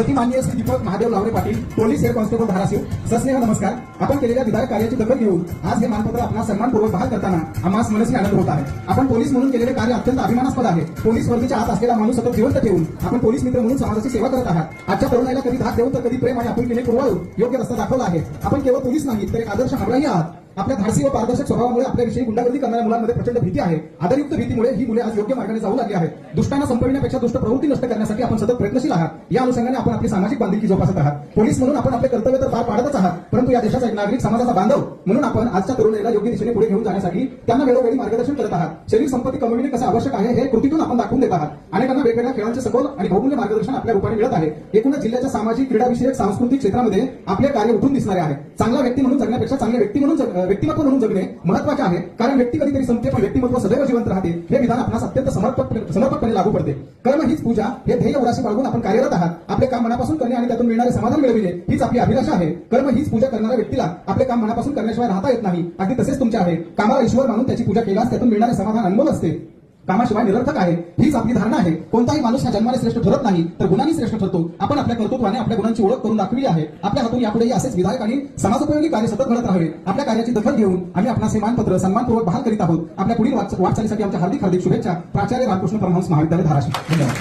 माननीय Shri Deepak Mahadev Laware Patil, police head constable Dharashiv, सस्नेह नमस्कार. आपण केलेल्या विधायक कार्याची दखल घेऊन आज हे मानपत्र आपला सन्मानपूर्वक बहाल करताना आम्हास मनस्वी आनंद होत आहे. आपण पोलीस म्हणून केलेले कार्य अत्यंत अभिमानास्पद आहे. पोलीस वर्दीच्या आत असलेला माणूस सतत जिवंत ठेवून आपण पोलीस मित्र म्हणून समाजाची सेवा करत आहात. आजच्या तरुणाईला कधी धाक देऊन तर कधी प्रेम आणि आपुलकीने पुरवून योग्य रस्ता दाखवला आहे. आपण केवळ पोलीस नाहीत तर एक आदर्श आग्रही आहात. आपल्या धाडसी व पारदर्शक स्वभावामुळे आपल्याविषयी गुंडागर्दी करणाऱ्या मुलांमध्ये प्रचंड भीती आहे. आदरयुक्त भीतीमुळे ही मुले आज योग्य मार्गाने जाऊ लागली आहेत. दुष्टांना संपविण्यापेक्षा दुष्ट प्रवृत्ती नष्ट करण्यासाठी आपण सतत प्रयत्नशील आहात. या अनुषंगाने आपण आपली सामाजिक बांधिलकी जोपासत आहात. पोलीस म्हणून आपण आपले कर्तव्य तर पार पाडतच आहात, परंतु या देशाचा एक नागरिक, समाजाचा बांधव म्हणून आपण आजच्या तरुणाईला योग्य दिशेने पुढे घेऊन जाण्यासाठी त्यांना वेळोवेळी मार्गदर्शन करत आहात. शरीर संपत्ती कमविणे कसं आवश्यक आहे हे कृतीतून आपण दाखवून देत आहात. अनेकांना वेगवेगळ्या खेळांचे सखोल आणि बहुमूल्य मार्गदर्शन आपल्या रूपाने मिळत आहे. एकूणच जिल्ह्याच्या सामाजिक, क्रीडाविषयक, सांस्कृतिक क्षेत्रामध्ये आपले कार्य उठून दिसणारे आहे. चांगला व्यक्ती म्हणून जगण्यापेक्षा चांगले व्यक्तिमत्व म्हणून जगणे महत्वाचे आहे. कारण व्यक्ती कधीतरी संपते पण व्यक्तिमत्व सदैव जिवंत राहते. हे विधान आपणास अत्यंत समर्पकपणे लागू पडते. कर्म हीच पूजा हे ध्येय उराशी बाळगून आपण कार्यरत आहात. आपले काम मनापासून करणे आणि त्यातून मिळणारे समाधान मिळविणे हीच आपली अभिलाषा आहे. कर्म हीच पूजा करणाऱ्या व्यक्तीला आपले काम मनापासून करण्याशिवाय राहता येत नाही. अगदी तसेच तुमचे आहे. कामाला ईश्वर मानून त्याची पूजा केल्यास त्यातून मिळणारे समाधान अनमोल असते. कामाशिवाय निरर्थक आहे. हीच आपली धारणा आहे. कोणताही माणूस हा जन्माने श्रेष्ठ ठरत नाही तर गुणांनी श्रेष्ठ ठरतो. आपण आपल्या कर्तृत्वाने आपल्या गुणांची ओळख करून दाखवली आहे. आपल्या हातून यापुढेही असेच विधायक आणि समाजोपयोगी कार्य सतत घडत राहावे. आपल्या कार्याची दखल घेऊन आम्ही आपणास हे मानपत्र सन्मानपूर्वक बहाल करीत आहोत. आपल्या पुढील वाटचालीसाठी आमच्या हार्दिक शुभेच्छा. प्राचार्य रामकृष्ण परमहंस महाविद्यालय धाराशिव. धन्यवाद.